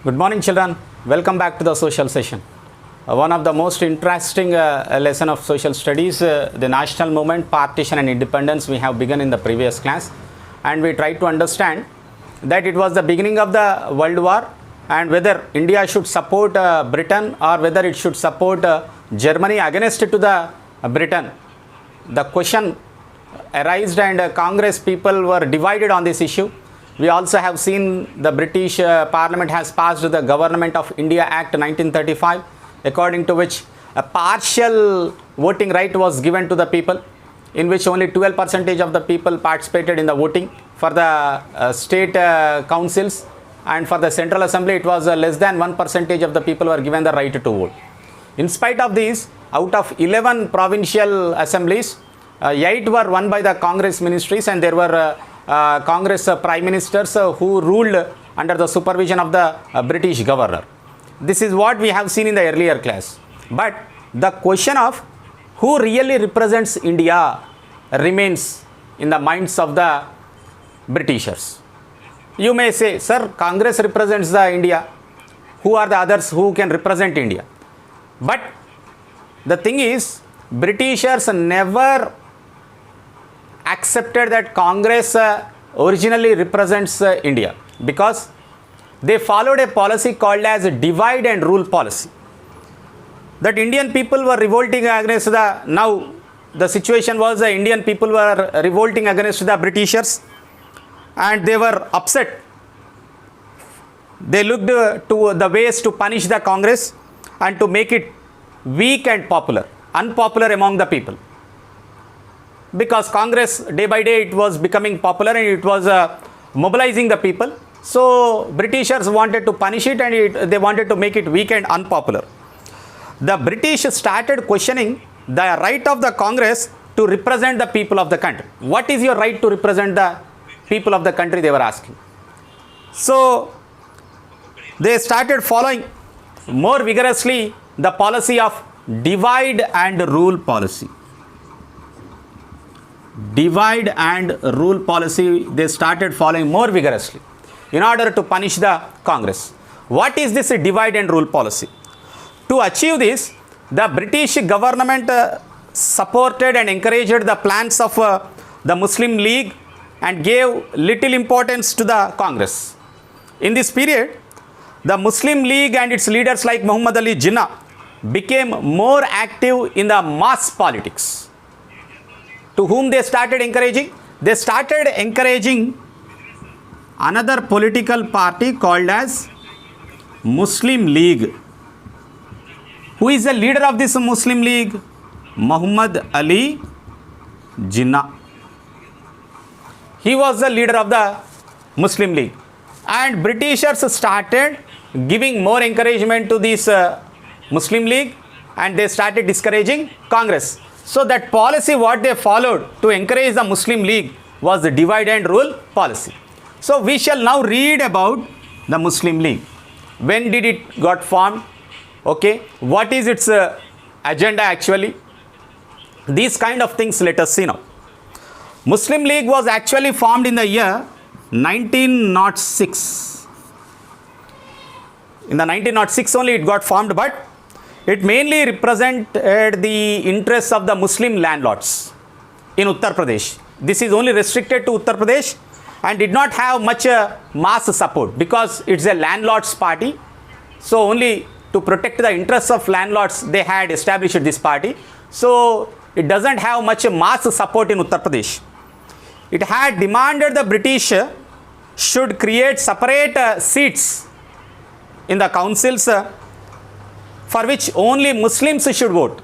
Good morning, children. Welcome back to the social session. One of the most interesting lesson of social studies, the national movement, partition and independence we have begun in the previous class, and we tried to understand that it was the beginning of the World War and whether India should support Britain or whether it should support Germany against to the Britain. The question arose and Congress people were divided on this issue. We also have seen the British Parliament has passed the Government of India Act 1935, according to which a partial voting right was given to the people, in which only 12% of the people participated in the voting. For the state councils and for the Central Assembly, it was less than 1% of the people were given the right to vote. In spite of these, out of 11 provincial assemblies, 8 were won by the Congress ministries, and there were Congress prime ministers who ruled under the supervision of the British governor. This is what we have seen in the earlier class. But the question of who really represents India remains in the minds of the Britishers. You may say, sir, Congress represents the India. Who are the others who can represent India? But the thing is, Britishers never accepted that Congress originally represents India, because they followed a policy called as a divide and rule policy. That Indian people were revolting against the situation was the Indian people were revolting against the Britishers, and they were upset. They looked to the ways to punish the Congress and to make it weak and unpopular among the people. Because Congress, day by day, it was becoming popular and it was mobilizing the people. So Britishers wanted to punish it, and they wanted to make it weak and unpopular. The British started questioning the right of the Congress to represent the people of the country. What is your right to represent the people of the country, they were asking. So they started following more vigorously the policy of divide and rule policy. Divide and rule policy they started following more vigorously in order to punish the Congress. What is this divide and rule policy? To achieve this, the British government supported and encouraged the plans of the Muslim League and gave little importance to the Congress. In this period, the Muslim League and its leaders like Muhammad Ali Jinnah became more active in the mass politics. To whom they started encouraging? They started encouraging another political party called as Muslim League. Who is the leader of this Muslim League? Muhammad Ali Jinnah. He was the leader of the Muslim League. And Britishers started giving more encouragement to this Muslim League, and they started discouraging Congress. So that policy what they followed to encourage the Muslim League was the divide and rule policy. So we shall now read about the Muslim League. When did it got formed? Okay, what is its agenda actually? These kind of things let us see now. Muslim League was actually formed in the year 1906. In the 1906 only it got formed, but it mainly represented the interests of the Muslim landlords in Uttar Pradesh. This is only restricted to Uttar Pradesh and did not have much mass support, because it's a landlords party. So only to protect the interests of landlords they had established this party. So it doesn't have much mass support in Uttar Pradesh. It had demanded the British should create separate seats in the councils for which only Muslims should vote.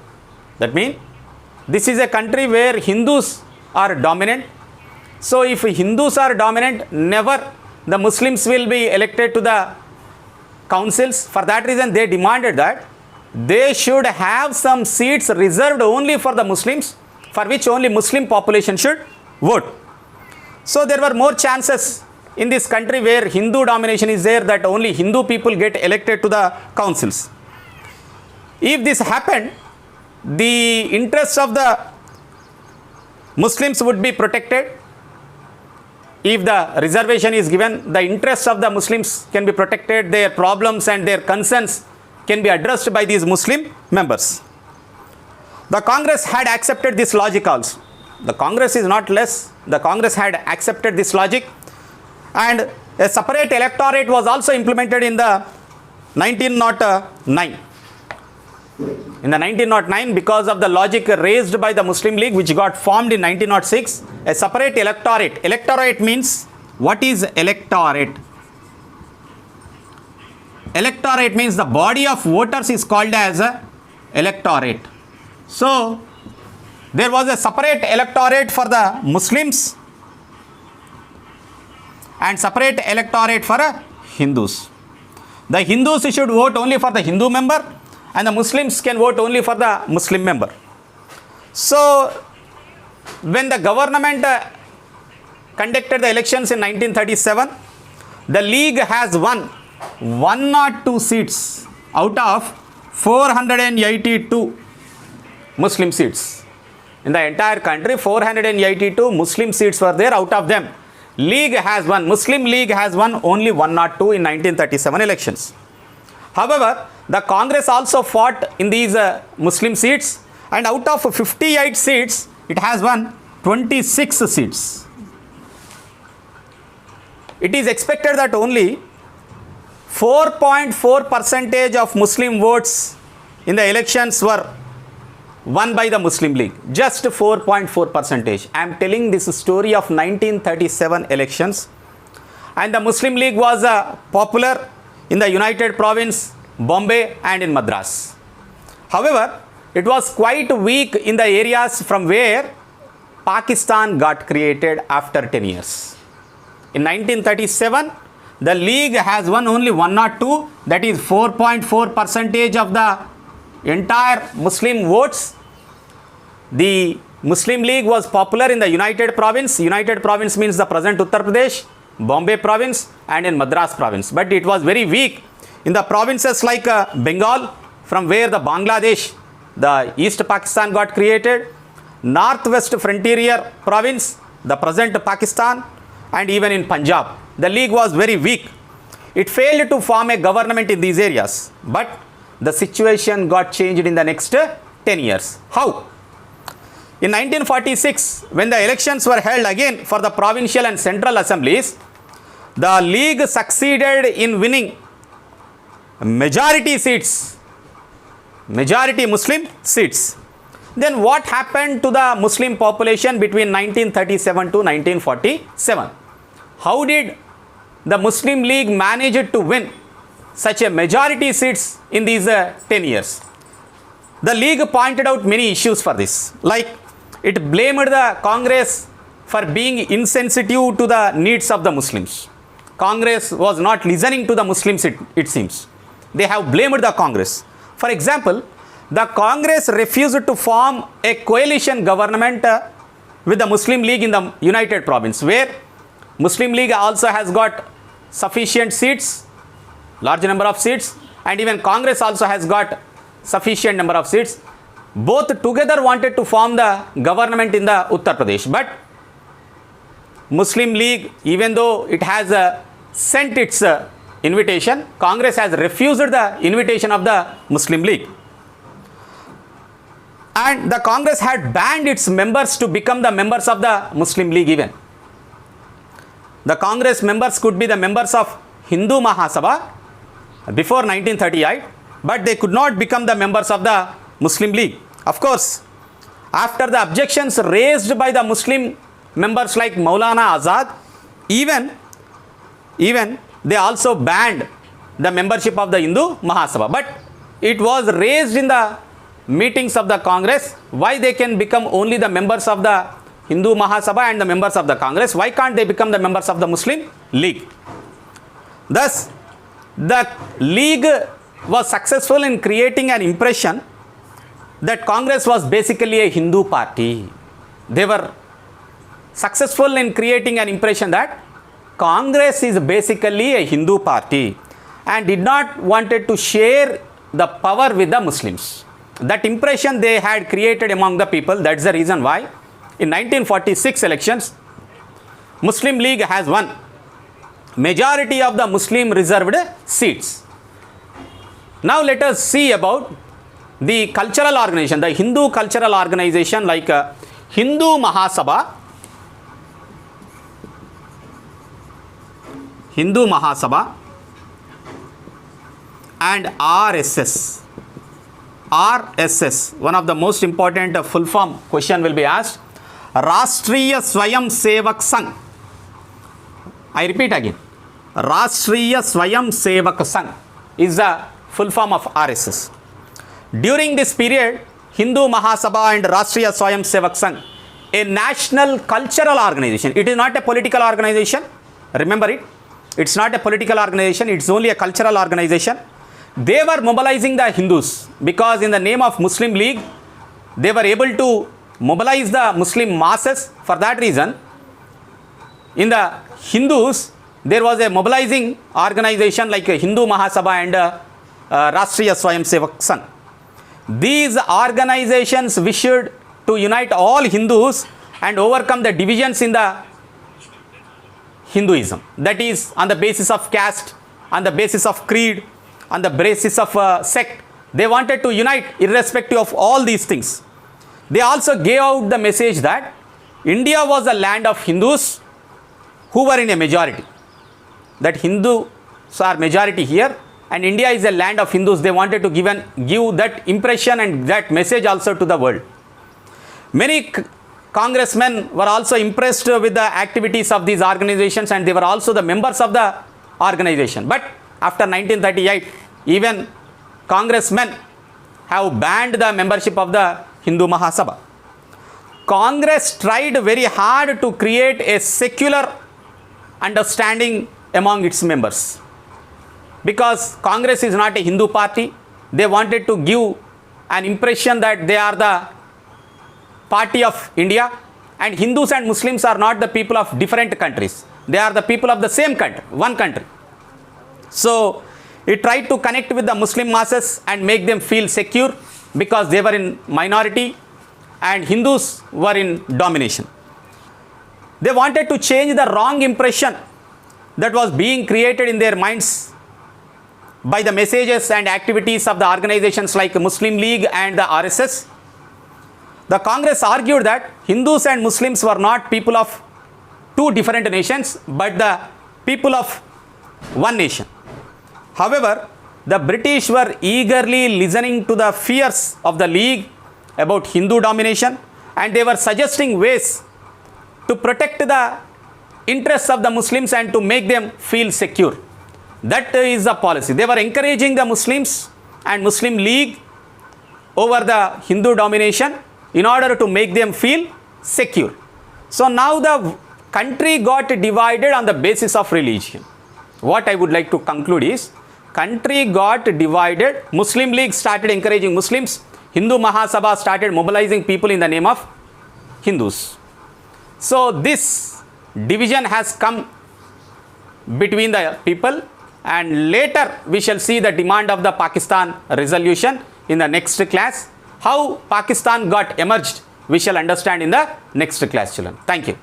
That means this is a country where Hindus are dominant. So if Hindus are dominant, never the Muslims will be elected to the councils. For that reason, they demanded that they should have some seats reserved only for the Muslims, for which only Muslim population should vote. So there were more chances in this country where Hindu domination is there, that only Hindu people get elected to the councils. If this happened, the interests of the Muslims would be protected, if the reservation is given, the interests of the Muslims can be protected, their problems and their concerns can be addressed by these Muslim members. The Congress had accepted this logic also. The Congress is not less. The Congress had accepted this logic, and a separate electorate was also implemented in the 1909. In the 1909, because of the logic raised by the Muslim League, which got formed in 1906, a separate electorate. Electorate means, what is electorate? Electorate means the body of voters is called as a electorate. So, there was a separate electorate for the Muslims and separate electorate for Hindus. The Hindus should vote only for the Hindu member, and the Muslims can vote only for the Muslim member. So, when the government conducted the elections in 1937, the League has won 102 seats out of 482 Muslim seats. In the entire country, 482 Muslim seats were there. Out of them, League has won, Muslim League has won only 102 in 1937 elections. However, the Congress also fought in these Muslim seats, and out of 58 seats, it has won 26 seats. It is expected that only 4.4% of Muslim votes in the elections were won by the Muslim League. Just 4.4%. I am telling this story of 1937 elections, and the Muslim League was popular in the United Province, Bombay and in Madras. However, it was quite weak in the areas from where Pakistan got created after 10 years. In 1937, the League has won only 102, that is 4.4% of the entire Muslim votes. The Muslim League was popular in the United Province. United Province means the present Uttar Pradesh, Bombay Province and in Madras Province. But it was very weak in the provinces like Bengal, from where the Bangladesh, the East Pakistan got created, Northwest Frontier Province, the present Pakistan, and even in Punjab. The League was very weak. It failed to form a government in these areas. But the situation got changed in the next 10 years. How? In 1946, when the elections were held again for the provincial and central assemblies, the League succeeded in winning majority seats, majority Muslim seats. Then what happened to the Muslim population between 1937 to 1947? How did the Muslim League manage to win such a majority seats in these 10 years? The League pointed out many issues for this, like it blamed the Congress for being insensitive to the needs of the Muslims. Congress was not listening to the Muslims, it seems. They have blamed the Congress. For example, the Congress refused to form a coalition government with the Muslim League in the United Province, where Muslim League also has got sufficient seats, large number of seats, and even Congress also has got sufficient number of seats. Both together wanted to form the government in the Uttar Pradesh, but Muslim League, even though it has sent its invitation, Congress has refused the invitation of the Muslim League. And the Congress had banned its members to become the members of the Muslim League even. The Congress members could be the members of Hindu Mahasabha before 1938, but they could not become the members of the Muslim League. Of course, after the objections raised by the Muslim members like Maulana Azad, even they also banned the membership of the Hindu Mahasabha. But it was raised in the meetings of the Congress, why they can become only the members of the Hindu Mahasabha and the members of the Congress, why can't they become the members of the Muslim League? Thus, the League was successful in creating an impression that Congress was basically a Hindu party. They were successful in creating an impression that Congress is basically a Hindu party and did not wanted to share the power with the Muslims. That impression they had created among the people. That's the reason why in 1946 elections, Muslim League has won majority of the Muslim reserved seats. Now let us see about the cultural organization, the Hindu cultural organization like Hindu Mahasabha, and RSS. RSS, one of the most important full form question will be asked. Rashtriya Swayam Sevak Sangh. I repeat again. Rashtriya Swayam Sevak Sangh is the full form of RSS. During this period, Hindu Mahasabha and Rashtriya Swayam Sevak Sangh, a national cultural organization. It is not a political organization. Remember it. It's not a political organization. It's only a cultural organization. They were mobilizing the Hindus because in the name of Muslim League, they were able to mobilize the Muslim masses. For that reason, in the Hindus, there was a mobilizing organization like Hindu Mahasabha and Rashtriya Swayam Sevak Sangh. These organizations wished to unite all Hindus and overcome the divisions in the Hinduism. That is on the basis of caste, on the basis of creed, on the basis of sect. They wanted to unite irrespective of all these things. They also gave out the message that India was a land of Hindus who were in a majority. That Hindus are majority here and India is a land of Hindus. They wanted to give that impression and that message also to the world. Many congressmen were also impressed with the activities of these organizations and they were also the members of the organization. But after 1938, even congressmen have banned the membership of the Hindu Mahasabha. Congress tried very hard to create a secular understanding among its members. Because Congress is not a Hindu party, they wanted to give an impression that they are the party of India and Hindus and Muslims are not the people of different countries. They are the people of the same country, one country. So it tried to connect with the Muslim masses and make them feel secure because they were in minority and Hindus were in domination. They wanted to change the wrong impression that was being created in their minds by the messages and activities of the organizations like Muslim League and the RSS. The Congress argued that Hindus and Muslims were not people of two different nations but the people of one nation. However, the British were eagerly listening to the fears of the League about Hindu domination and they were suggesting ways to protect the interests of the Muslims and to make them feel secure. That is the policy. They were encouraging the Muslims and Muslim League over the Hindu domination in order to make them feel secure. So now the country got divided on the basis of religion. What I would like to conclude is, country got divided. Muslim League started encouraging Muslims. Hindu Mahasabha started mobilizing people in the name of Hindus. So this division has come between the people and later we shall see the demand of the Pakistan resolution in the next class. How Pakistan got emerged, we shall understand in the next class, children. Thank you.